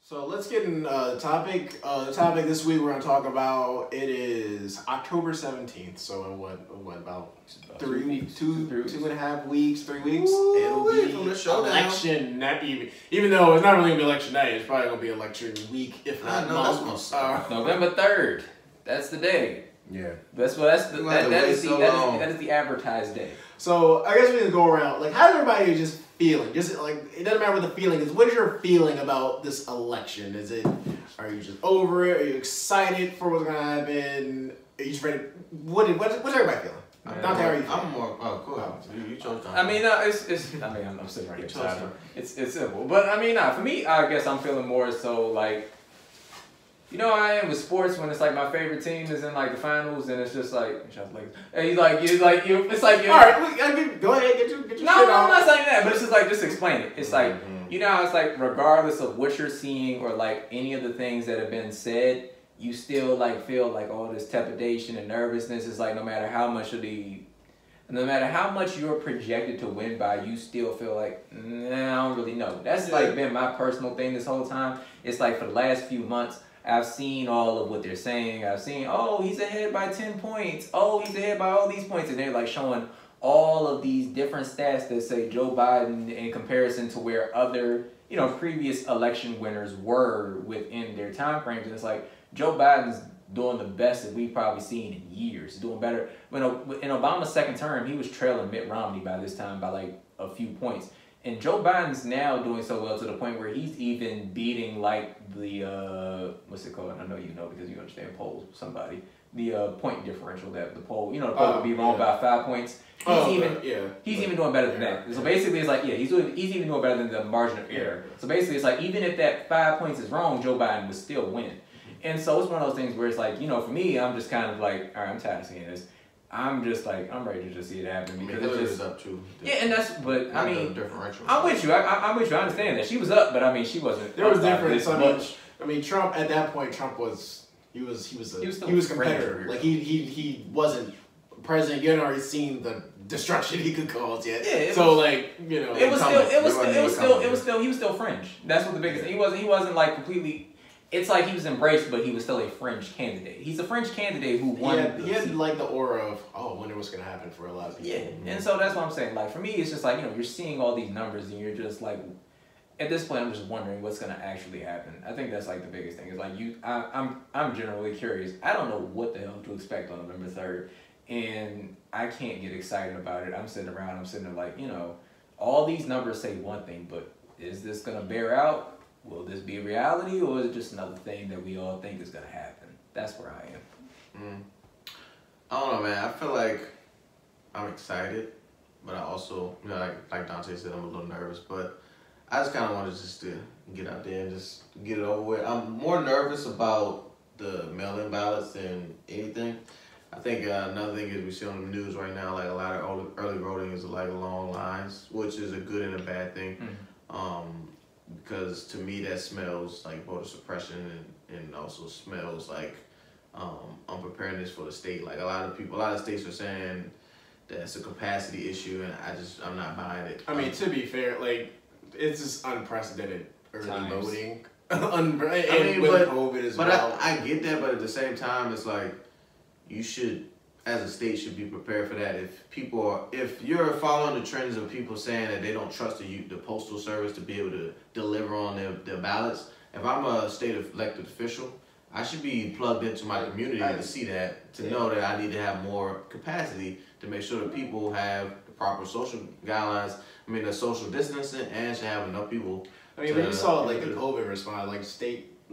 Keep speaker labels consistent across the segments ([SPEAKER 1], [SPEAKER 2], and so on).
[SPEAKER 1] So let's get in the topic. The topic this week we're going to talk about, it is October 17th. So in what about 2.5 weeks, 3 weeks?
[SPEAKER 2] Ooh,
[SPEAKER 1] it'll be
[SPEAKER 2] from the showdown.
[SPEAKER 1] Election, not even though it's not really going to be election night, it's probably going to be election week, if not month.
[SPEAKER 3] November 3rd. That's the day.
[SPEAKER 1] Yeah.
[SPEAKER 3] That is the advertised day.
[SPEAKER 1] So I guess we can go around. Like, how's everybody just feeling? Just like, it doesn't matter what the feeling is. What is your feeling about this election? Are you just over it? Are you excited for what's gonna happen? Are you just ready? What's everybody feeling? Not how are you feeling?
[SPEAKER 2] I'm more. Oh, cool. You chose that.
[SPEAKER 3] I mean, I'm sitting right here. It's simple, but I mean, for me, I guess I'm feeling more so like. You know how I am with sports when it's like my favorite team is in like the finals and it's just like, it's like you.
[SPEAKER 1] All right, go ahead, get your
[SPEAKER 3] No,
[SPEAKER 1] shit
[SPEAKER 3] I'm
[SPEAKER 1] off.
[SPEAKER 3] not saying that, but it's just like, just explain it. It's like, you know how it's like, regardless of what you're seeing or like any of the things that have been said, you still like feel like all this trepidation and nervousness. It's like no matter how much you're projected to win by, you still feel like, nah, I don't really know. That's like been my personal thing this whole time. It's like for the last few months, I've seen all of what they're saying. I've seen, oh, he's ahead by 10 points. Oh, he's ahead by all these points. And they're like showing all of these different stats that say Joe Biden in comparison to where other, previous election winners were within their time frames. And it's like, Joe Biden's doing the best that we've probably seen in years. Doing better. In Obama's second term, he was trailing Mitt Romney by this time by like a few points. And Joe Biden's now doing so well to the point where he's even beating like the what's it called? I know you know because you understand polls. Somebody the point differential that the poll the poll would be wrong by 5 points. He's even doing better than that. So basically, it's like he's even doing better than the margin of error. So basically, it's like even if that 5 points is wrong, Joe Biden would still win. And so it's one of those things where it's like for me, I'm just kind of like, all right, I'm tired of seeing this. I'm just like, I'm ready to just see it happen because it's just
[SPEAKER 2] up too.
[SPEAKER 3] And that's, but I mean,
[SPEAKER 2] differential.
[SPEAKER 3] I'm with you. I'm with you. I understand that she was up, but I mean, she wasn't.
[SPEAKER 1] There was difference. I mean, Trump at that point. Trump was he was competitor. Like he wasn't president. You hadn't already seen the destruction he could cause yet. Yeah. It was still fringe. That's what the biggest thing. He wasn't like completely. It's like he was embraced, but he was still a fringe candidate. He's a fringe candidate who won. He had like the aura of, I wonder what's going to happen for a lot of people.
[SPEAKER 3] Yeah, and so that's what I'm saying. Like, for me, it's just like, you're seeing all these numbers and you're just like, at this point, I'm just wondering what's going to actually happen. I think that's like the biggest thing. Is like, I'm generally curious. I don't know what the hell to expect on November 3rd, and I can't get excited about it. I'm sitting there like, all these numbers say one thing, but is this going to bear out? Will this be a reality, or is it just another thing that we all think is going to happen? That's where I am.
[SPEAKER 2] I don't know, man. I feel like I'm excited, but I also, like Dante said, I'm a little nervous. But I just kind of wanted just to get out there and just get it over with. I'm more nervous about the mail-in ballots than anything. I think another thing is we see on the news right now, like a lot of early voting is like long lines, which is a good and a bad thing. Because to me that smells like voter suppression and also smells like unpreparedness for the state. Like a lot of states are saying that it's a capacity issue, and I'm not buying it.
[SPEAKER 1] I mean, to be fair, like it's just unprecedented early voting. With COVID as well.
[SPEAKER 2] But I get that, but at the same time, it's like you should, as a state, should be prepared for that. If you're following the trends of people saying that they don't trust the postal service to be able to deliver on their ballots, if I'm a state elected official, I should be plugged into my community to see that, to know that I need to have more capacity to make sure that people have the proper social guidelines. I mean, the social distancing, and should have enough people.
[SPEAKER 1] I mean, when you saw like the COVID response, like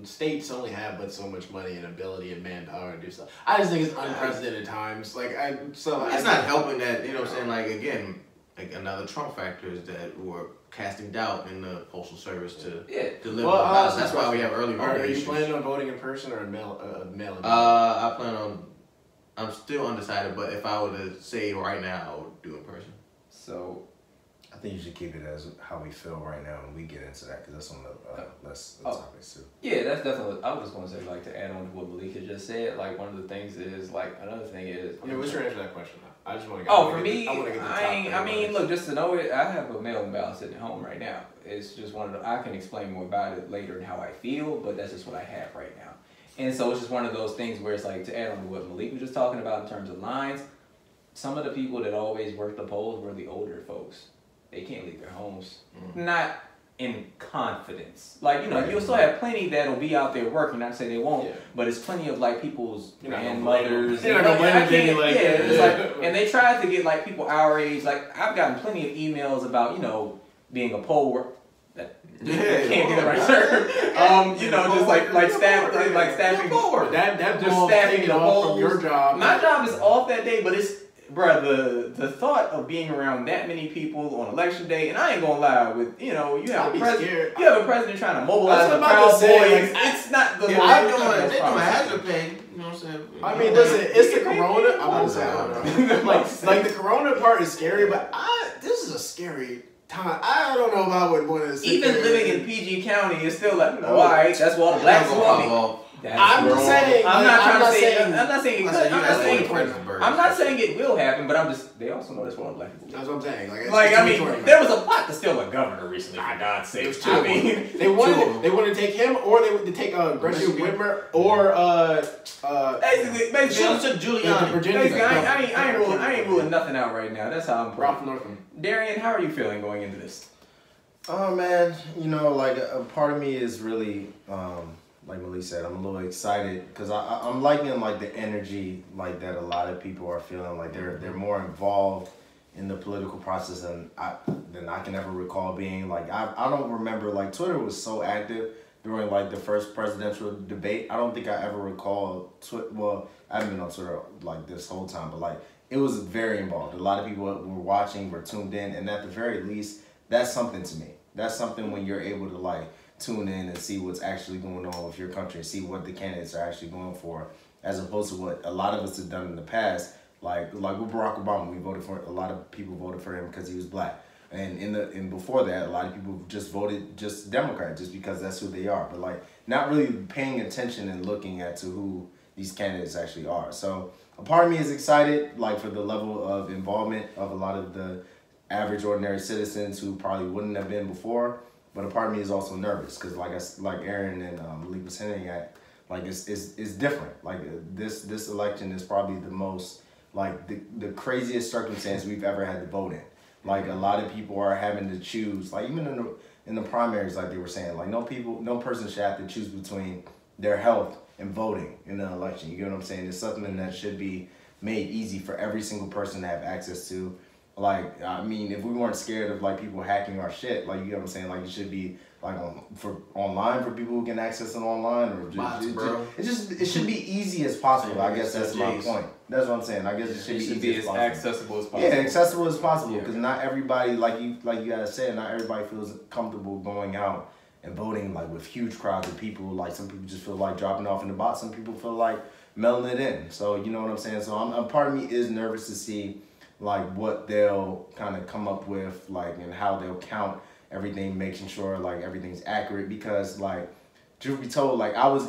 [SPEAKER 1] states only have but so much money and ability and manpower to do stuff. I just think it's unprecedented times.
[SPEAKER 2] It's not helping that, what I'm saying? Like, again, like another Trump factor is that we're casting doubt in the postal service to deliver. Well, that's why we have early voting.
[SPEAKER 1] Are you planning on voting in person or mail-in?
[SPEAKER 2] I plan on. I'm still undecided, but if I were to say right now, I would do in person.
[SPEAKER 3] So
[SPEAKER 4] I think you should keep it as how we feel right now, and we get into that because that's on the less topics too.
[SPEAKER 3] Yeah, that's definitely. I was just going to say, like, to add on to what Malika just said. Like, one of the things is like another thing is.
[SPEAKER 1] I mean, what's your answer to that question though? I just want to.
[SPEAKER 3] Oh, for me, I mean, look, just to know it, I have a mail-in ballot sitting at home right now. It's just one of the. I can explain more about it later and how I feel, but that's just what I have right now. And so it's just one of those things where it's like, to add on to what Malik was just talking about in terms of lines, some of the people that always work the polls were the older folks. They can't leave their homes. Not in confidence. Like, you'll still have plenty that'll be out there working, not to say they won't, but it's plenty of like people's grandmothers. And they tried to get like people our age. Like, I've gotten plenty of emails about, being a poll worker. Can't get the right term. Just like staffing
[SPEAKER 1] that just staffing off from your job.
[SPEAKER 3] My job is off that day, but it's the thought of being around that many people on election day, and I ain't gonna lie, with you have a president trying to mobilize the Proud Boys. It's not the
[SPEAKER 2] they doing hazard pay. You know what I'm saying?
[SPEAKER 1] I mean, listen, it's the corona. I'm gonna say, I don't know. like the corona part is scary, but this is a scary time. I don't know if I would want to.
[SPEAKER 3] Even living in PG County is still like, all right, that's what all the blacks want.
[SPEAKER 1] I'm just saying.
[SPEAKER 3] I'm not saying it will happen, but they also know that's what black people do.
[SPEAKER 1] That's what I'm saying.
[SPEAKER 3] There was a plot to steal a governor recently, for God's sake.
[SPEAKER 1] They wanted to take him, or they wanted to take Gresham Whitmer, or
[SPEAKER 3] basically Giuliani. I ain't ruling nothing out right now. That's how I'm.
[SPEAKER 1] Ralph Northam.
[SPEAKER 3] Darian, how are you feeling going into this?
[SPEAKER 4] Oh man, like a part of me is really. Like Malik said, I'm a little excited because I'm liking like the energy like that a lot of people are feeling, like they're more involved in the political process than I can ever recall being. Like I don't remember, like Twitter was so active during like the first presidential debate. I don't think I ever recall well, I haven't been on Twitter like this whole time, but like it was very involved. A lot of people were watching, were tuned in, and at the very least, that's something to me. That's something when you're able to like tune in and see what's actually going on with your country and see what the candidates are actually going for, as opposed to what a lot of us have done in the past. Like with Barack Obama, we voted for, a lot of people voted for him because he was black. And before that, a lot of people just voted just Democrat just because that's who they are. But like not really paying attention and looking at to who these candidates actually are. So a part of me is excited, like for the level of involvement of a lot of the average ordinary citizens who probably wouldn't have been before. But a part of me is also nervous because, like Aaron and Malik was hinting at, like it's different. Like this election is probably the most, like the craziest circumstance we've ever had to vote in. Like a lot of people are having to choose. Like even in the primaries, like they were saying, like no person should have to choose between their health and voting in an election. You get what I'm saying? It's something that should be made easy for every single person to have access to. Like, I mean, if we weren't scared of like people hacking our shit, like, you know what I'm saying? Like, it should be like online for people who can access it online, or it should be easy as possible. I guess that's my point. That's what I'm saying. I guess it should be as
[SPEAKER 3] accessible as possible.
[SPEAKER 4] Yeah, accessible as possible, because not everybody, like you guys said, not everybody feels comfortable going out and voting like with huge crowds of people. Like some people just feel like dropping off in the box. Some people feel like mailing it in. So you know what I'm saying. So a part of me is nervous to see like what they'll kind of come up with, like, and how they'll count everything, making sure like everything's accurate. Because like, truth be told, like I was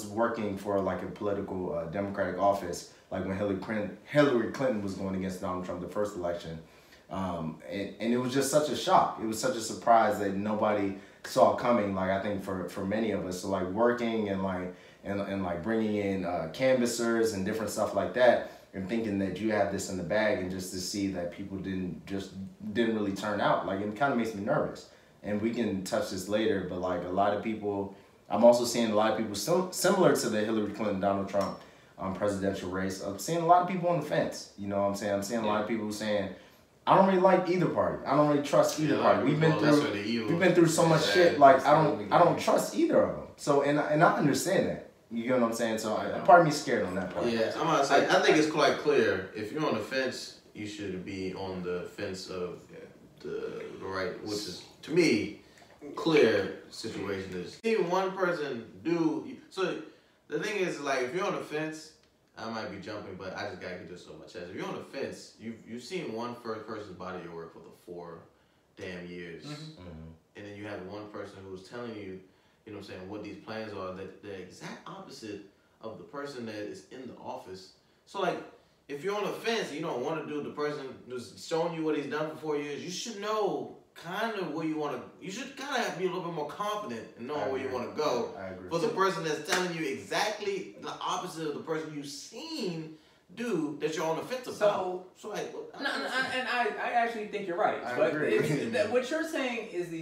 [SPEAKER 4] working for like a political Democratic office, like when Hillary Clinton was going against Donald Trump the first election, and it was just such a shock. It was such a surprise that nobody saw coming. Like I think for many of us, so like working and like bringing in canvassers and different stuff like that, and thinking that you have this in the bag, and just to see that people didn't really turn out, like it kind of makes me nervous. And we can touch this later, but like a lot of people, I'm also seeing a lot of people similar to the Hillary Clinton, Donald Trump presidential race. I'm seeing a lot of people on the fence. You know what I'm saying? I'm seeing a lot of people saying, I don't really like either party. I don't really trust either party. We've been through so much shit. Like I don't trust either of them. So and I understand that. You get what I'm saying? So part of me is scared on that part.
[SPEAKER 2] Yeah, I'm gonna say I think it's quite clear. If you're on the fence, you should be on the fence of the right, which is to me clear situation is even one person do. So the thing is, like, if you're on the fence, I might be jumping, but I just gotta get this on my chest. If you're on the fence, you've seen one first person's body of work for the 4 damn years, and then you have one person who's telling you, you know what I'm saying, what these plans are, that the exact opposite of the person that is in the office. So like, if you're on the fence and you don't want to do the person who's showing you what he's done for 4 years, you should know kind of where you want to. You should kind of be a little bit more confident in knowing where you want to go.
[SPEAKER 4] I agree.
[SPEAKER 2] For the person that's telling you exactly the opposite of the person you've seen do that you're on the fence about. So like,
[SPEAKER 3] I actually think you're right.
[SPEAKER 4] I
[SPEAKER 3] but
[SPEAKER 4] agree.
[SPEAKER 3] What you're saying is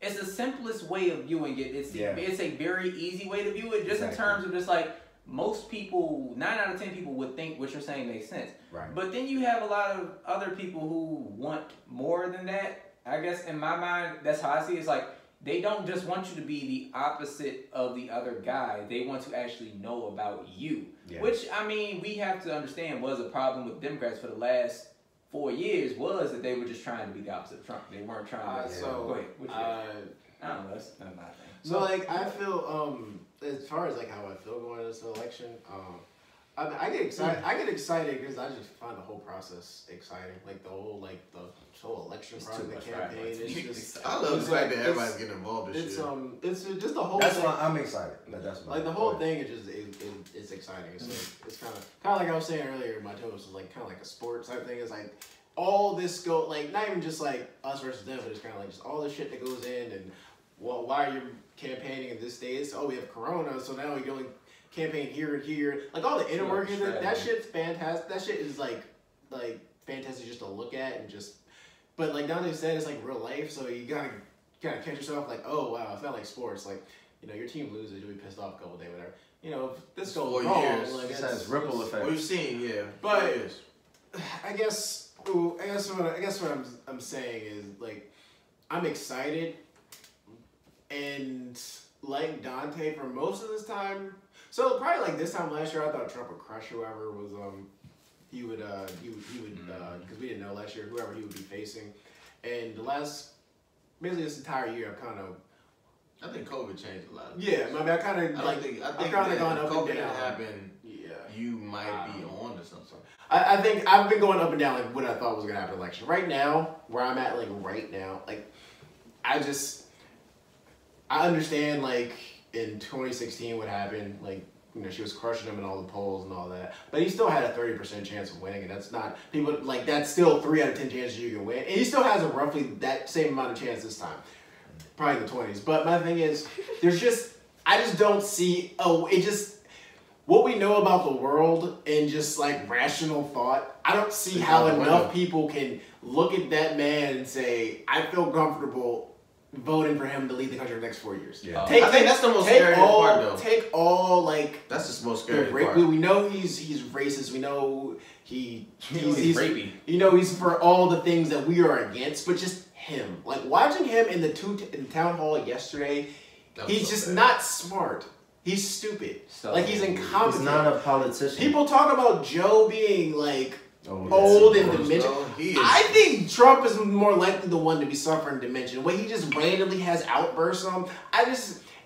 [SPEAKER 3] it's the simplest way of viewing it. It's a very easy way to view it, just in terms of just like most people, 9 out of 10 people would think what you're saying makes sense.
[SPEAKER 4] Right.
[SPEAKER 3] But then you have a lot of other people who want more than that. I guess in my mind, that's how I see it. It's like they don't just want you to be the opposite of the other guy. They want to actually know about you. Yeah. Which, I mean, we have to understand was a problem with Democrats for the last 4 years, was that they were just trying to be the opposite of Trump. They weren't trying to... Go ahead. I don't know. That's not my thing.
[SPEAKER 1] So, like, I feel, as far as, like, how I feel going into this election, I get excited. I get excited because I just find the whole process exciting. Like the whole election process, the campaign. It's just
[SPEAKER 2] I love the fact that everybody's getting involved in shit.
[SPEAKER 1] It's just the whole.
[SPEAKER 4] That's why I'm excited. That's
[SPEAKER 1] like the whole thing is just it's exciting. It's kind of like I was saying earlier. My toast was like kind of like a sports type thing. It's like all this like not even just like us versus them, but it's kind of like just all the shit that goes in and why are you campaigning in this state? Oh, we have Corona, so now we go and campaign here and here, like all the inner workings. That shit's fantastic. That shit is like fantastic just to look at and just. But like Dante said, it's like real life, so you gotta catch yourself like, oh wow, it's not like sports. Like your team loses, you'll be pissed off a couple days, whatever. If this goes wrong, like
[SPEAKER 4] it has ripple effect.
[SPEAKER 2] What you've seen, yeah.
[SPEAKER 1] But I guess what I'm saying is like I'm excited, and like Dante for most of this time. So probably like this time last year, I thought Trump would crush whoever was he would because we didn't know last year whoever he would be facing, and basically this entire year
[SPEAKER 2] I think COVID changed a lot.
[SPEAKER 1] Yeah, I mean I kind of
[SPEAKER 2] I think
[SPEAKER 1] gone up
[SPEAKER 2] COVID
[SPEAKER 1] and down.
[SPEAKER 2] Happened. Yeah, you might be on to something.
[SPEAKER 1] I think I've been going up and down like what I thought was gonna happen in the election. Right now, where I'm at, like right now, like I understand like. In 2016, what happened, like, she was crushing him in all the polls and all that. But he still had a 30% chance of winning, and that's not, people, like, that's still 3 out of 10 chances you can win. And he still has a roughly that same amount of chance this time. Probably in the 20s. But my thing is, I just don't see, what we know about the world and just, like, rational thought, I don't see how enough people can look at that man and say, I feel comfortable voting for him to lead the country for the next 4 years.
[SPEAKER 2] Yeah. I think that's the most scary part, though.
[SPEAKER 1] Take all like
[SPEAKER 2] that's the most scary part.
[SPEAKER 1] We know he's racist. We know he's
[SPEAKER 3] rapey.
[SPEAKER 1] He's for all the things that we are against. But just him, like watching him in the town hall yesterday, he's just not smart. He's stupid. He's incompetent.
[SPEAKER 4] He's not a politician.
[SPEAKER 1] People talk about Joe being like. Old and dementia. I think Trump is more likely the one to be suffering dementia. When he just randomly has outbursts on,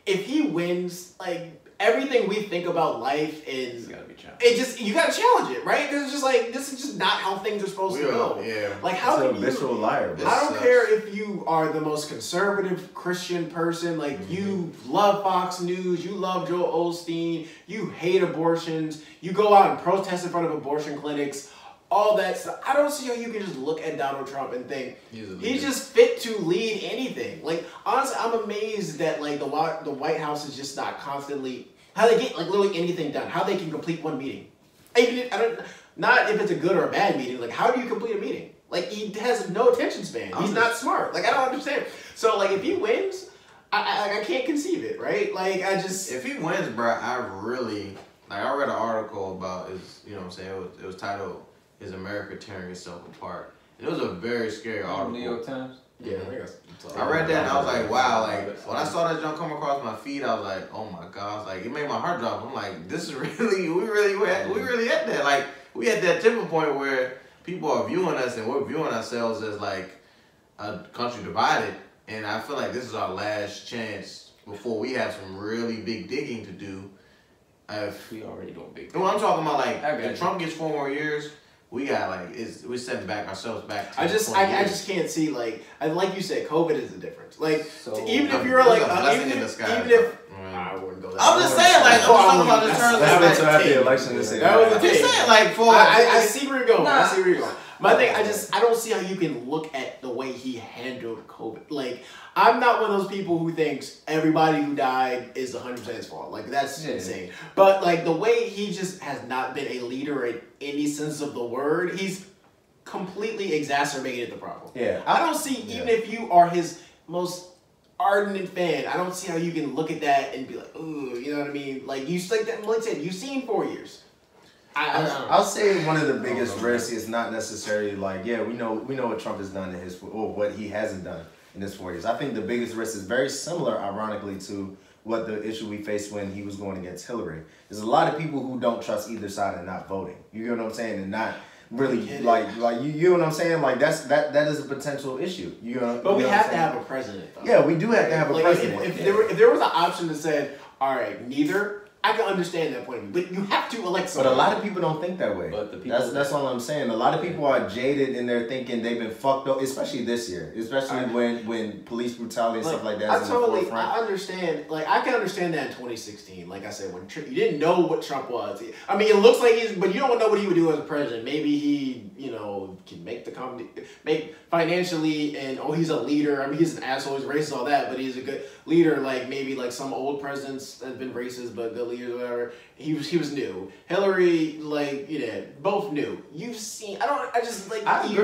[SPEAKER 1] if he wins, like everything we think about life is, you gotta challenge it, right? Because it's just like this is just not how things are supposed to go.
[SPEAKER 2] Yeah.
[SPEAKER 1] Like how can you?
[SPEAKER 4] Visual liar.
[SPEAKER 1] I don't care if you are the most conservative Christian person, like you love Fox News, you love Joel Osteen, you hate abortions, you go out and protest in front of abortion clinics. All that stuff. I don't see how you can just look at Donald Trump and think he's just fit to lead anything. Like honestly, I'm amazed that like the White House is just not constantly how they get like literally anything done. How they can complete one meeting. Not if it's a good or a bad meeting. Like how do you complete a meeting? Like he has no attention span. He's not smart. Like I don't understand. So like if he wins, I can't conceive it. Right? Like
[SPEAKER 2] if he wins, bro, I read an article about it was titled. Is America tearing itself apart? And it was a very scary article.
[SPEAKER 3] New York Times?
[SPEAKER 1] Yeah,
[SPEAKER 2] I read that and I was like, wow. Like, when I saw that junk come across my feed, I was like, oh my gosh. Like, it made my heart drop. I'm like, this is really, we really at that. Like, we at that tipping point where people are viewing us and we're viewing ourselves as like a country divided. And I feel like this is our last chance before we have some really big digging to do.
[SPEAKER 3] We already doing big.
[SPEAKER 2] What I'm talking about, like, if Trump gets 4 more years, we got we're setting ourselves back. To
[SPEAKER 1] I just can't see like you said, COVID is the difference. Like even if you're like even if I wouldn't go
[SPEAKER 2] I'm just saying, like, I'm talking about the terms.
[SPEAKER 4] Let's wait till after the election to say that.
[SPEAKER 2] I'm just saying, like,
[SPEAKER 1] I see where you're going. I see where you're going. My thing, I don't see how you can look at the way he handled COVID. Like, I'm not one of those people who thinks everybody who died is 100% his fault. Like, that's insane. But, like, the way he just has not been a leader in any sense of the word, he's completely exacerbated the problem.
[SPEAKER 4] Yeah.
[SPEAKER 1] I don't see, even if you are his most ardent fan, I don't see how you can look at that and be like, ooh, you know what I mean? Like, like that Malik said, you've seen 4 years.
[SPEAKER 4] I'll say one of the biggest risks is not necessarily like, we know what Trump has done in his, or what he hasn't done in his 4 years. I think the biggest risk is very similar, ironically, to what the issue we faced when he was going against Hillary. There's a lot of people who don't trust either side and not voting. You know what I'm saying? And not really like you know what I'm saying? Like that is a potential issue.
[SPEAKER 1] But we have to have a president, though.
[SPEAKER 4] Yeah, we do have to have a president.
[SPEAKER 1] If there was an option that said, all right, neither, I can understand that point of view, but you have to elect someone.
[SPEAKER 4] But a lot of people don't think that way. But the people that's all I'm saying. A lot of people are jaded in their thinking. They've been fucked up, especially this year. Especially when police brutality and stuff like that is in the forefront.
[SPEAKER 1] I understand. Like, I can understand that in 2016. Like I said, when you didn't know what Trump was. I mean, it looks like but you don't know what he would do as a president. Maybe he, can make financially, and he's a leader. I mean, he's an asshole, he's racist, all that, but he's a good leader. Like, maybe like some old presidents have been racist, but good leaders, whatever. He was new. Hillary, both new. You've seen.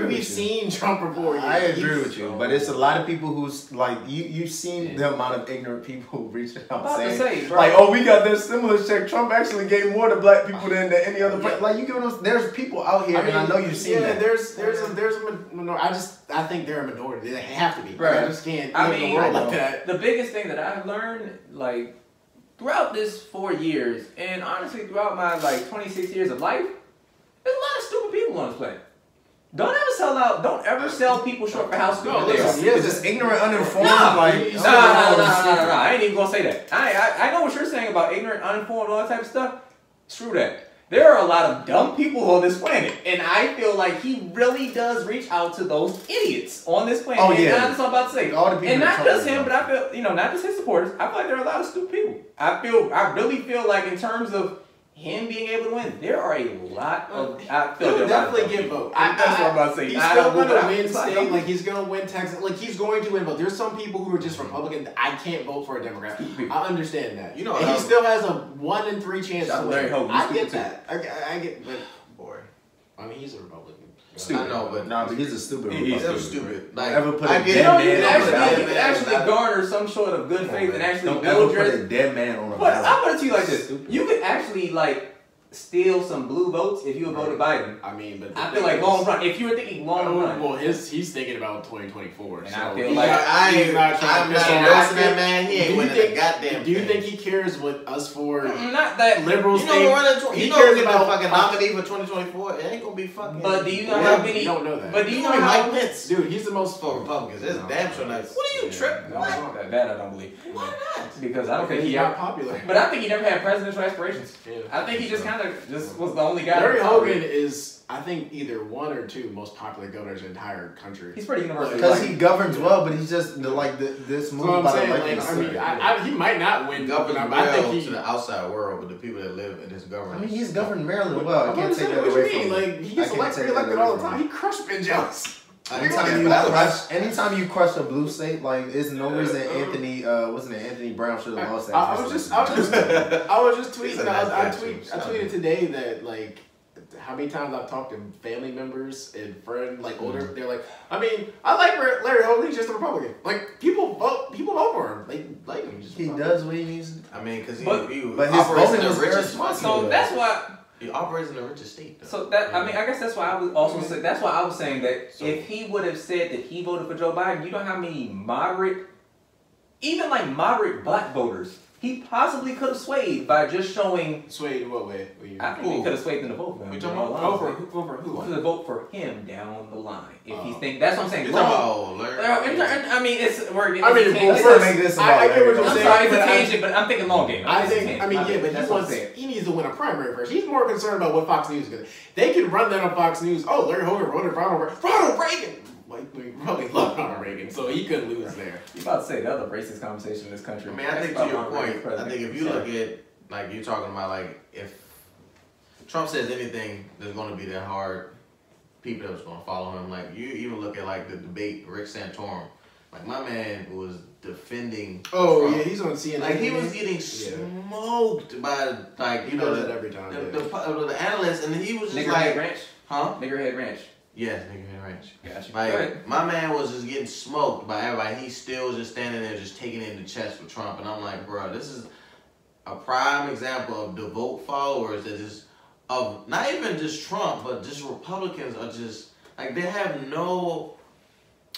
[SPEAKER 1] We've seen Trump before.
[SPEAKER 4] I agree with you, but it's a lot of people who's like you've seen the amount of ignorant people who reach out saying we got this stimulus check. Trump actually gave more to black people than any other. Like you give there's people out here, and I know you've seen that.
[SPEAKER 1] I think they're a minority. They have to be.
[SPEAKER 3] Right.
[SPEAKER 1] I just can't live in a world like that.
[SPEAKER 3] The biggest thing that I've learned, throughout this 4 years, and honestly throughout my 26 years of life, there's a lot of stupid people on this planet. Don't ever sell people short for how stupid they are.
[SPEAKER 4] Yeah, just ignorant, uninformed.
[SPEAKER 3] No, I ain't even gonna say that. I know what you're saying about ignorant, uninformed, all that type of stuff. Screw that. There are a lot of dumb people on this planet, and I feel like he really does reach out to those idiots on this planet.
[SPEAKER 4] Oh yeah,
[SPEAKER 3] that's what I'm about to say.
[SPEAKER 4] All the people,
[SPEAKER 3] and not just him, but I feel, not just his supporters. I feel like there are a lot of stupid people. I really feel like in terms of him being able to win, there are a lot of.
[SPEAKER 1] He'll definitely get votes.
[SPEAKER 3] That's what I'm about to say.
[SPEAKER 1] He's still going to win state. He's going to win Texas. He's going to win votes. There's some people who are just Republican. I can't vote for a Democrat. I understand that. And he still has a 1 in 3 chance to win. I get that. I get, but boy, I mean, he's a Republican.
[SPEAKER 4] Stupid. I know, but he's a stupid Republican.
[SPEAKER 2] He's stupid.
[SPEAKER 4] Ever put
[SPEAKER 3] a dead man? You can actually garner some sort of good faith and actually build
[SPEAKER 4] put a dead man on a
[SPEAKER 3] ballot. But I'm gonna tell you like this: you could actually steal some blue votes if you voted Biden.
[SPEAKER 1] I mean, but
[SPEAKER 3] I feel like long run. If you were thinking long run,
[SPEAKER 1] well, he's thinking about 2024.
[SPEAKER 3] And
[SPEAKER 1] so
[SPEAKER 3] I feel like
[SPEAKER 2] I'm not that man. He ain't winning a goddamn.
[SPEAKER 1] Do you think he cares what us for?
[SPEAKER 3] Not that
[SPEAKER 1] liberals.
[SPEAKER 2] He cares about fucking nominee for 2024. It ain't gonna be fucking.
[SPEAKER 3] But do you know how many?
[SPEAKER 1] You don't know that.
[SPEAKER 3] But do you know how?
[SPEAKER 2] Mike Pence,
[SPEAKER 1] dude, he's the most
[SPEAKER 2] for Republicans. It's damn sure nice. What are you tripping?
[SPEAKER 3] That I don't believe.
[SPEAKER 2] Why not?
[SPEAKER 3] Because I don't think
[SPEAKER 1] he's not popular.
[SPEAKER 3] But I think he never had presidential aspirations. I think he just was the only guy.
[SPEAKER 1] Larry Hogan is, I think, either 1 or 2 most popular governors in the entire country.
[SPEAKER 3] He's pretty universal.
[SPEAKER 4] Because he governs well, but he's just this move.
[SPEAKER 1] So I'm saying, he might not win governor, but I think he
[SPEAKER 2] to the outside world, but the people that live in his government.
[SPEAKER 4] I mean, he's governed Maryland well. I can't take that away from him.
[SPEAKER 1] He gets elected all the time. He crushed Ben Jones.
[SPEAKER 4] Anytime you crush a blue state, there's no reason Anthony Brown should have lost that.
[SPEAKER 1] I was just tweeting. I tweeted today that how many times I've talked to family members and friends older. They're like, I mean, I like Larry Hogan. He's just a Republican. People vote for him. Like him.
[SPEAKER 4] He does what he needs.
[SPEAKER 2] I mean, because he
[SPEAKER 4] operates
[SPEAKER 2] in the richest.
[SPEAKER 3] So that's why.
[SPEAKER 2] He operates in the richest state. Though.
[SPEAKER 3] So I guess that's why I was also saying. That's why I was saying that if he would have said that he voted for Joe Biden, you know how many moderate black voters he possibly could have swayed by just showing.
[SPEAKER 1] Swayed in what way?
[SPEAKER 3] I think he could have swayed them to vote for him.
[SPEAKER 1] You talking about vote for who?
[SPEAKER 3] To vote for him down the line. If he think that's what I'm saying.
[SPEAKER 2] I
[SPEAKER 3] mean, it's we're.
[SPEAKER 1] I mean, I get what you're saying.
[SPEAKER 3] I'm sorry, it's a tangent, but I'm thinking long game.
[SPEAKER 1] But he needs to win a primary first. He's more concerned about what Fox News is going to. They can run that on Fox News. Oh, Larry Hogan voted for Ronald Reagan. white Republicans love Ronald Reagan, so he couldn't lose there.
[SPEAKER 3] You about to say the other racist conversation in this country?
[SPEAKER 2] I mean, I think to your point, I think if you look at like you're talking about like if Trump says anything, there's going to be that hard people that's going to follow him. Like you even look at like the debate, Rick Santorum. Like my man was defending.
[SPEAKER 1] Oh
[SPEAKER 2] Trump.
[SPEAKER 1] Yeah, he's on CNN.
[SPEAKER 2] Like he was getting smoked by like
[SPEAKER 1] you know that every time
[SPEAKER 2] the analysts, and he was just
[SPEAKER 3] Niggerhead Ranch,
[SPEAKER 2] huh?
[SPEAKER 3] Niggerhead Ranch.
[SPEAKER 2] Yes, Niggerhead Ranch.
[SPEAKER 3] Gotcha.
[SPEAKER 2] Like my man was just getting smoked by everybody. He's still just standing there, just taking it in the chest for Trump, and I'm like, bro, this is a prime example of devout followers that just of not even just Trump, but just Republicans are just like they have no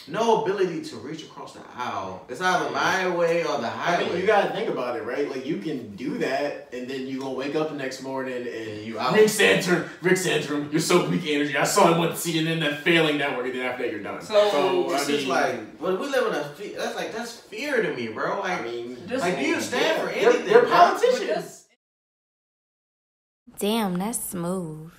[SPEAKER 2] ability to reach across the aisle. It's either my way or the highway.
[SPEAKER 1] I mean, you gotta think about it, right? Like you can do that, and then you gonna wake up the next morning and
[SPEAKER 2] you out.
[SPEAKER 1] Rick Santorum, you're so weak energy. I saw him on CNN, that failing network, and then after that you're done.
[SPEAKER 2] So it's just like, but we live in that's fear to me, bro. Like,
[SPEAKER 1] I mean,
[SPEAKER 2] like you stand for anything.
[SPEAKER 1] They're politicians.
[SPEAKER 5] Damn, that's smooth.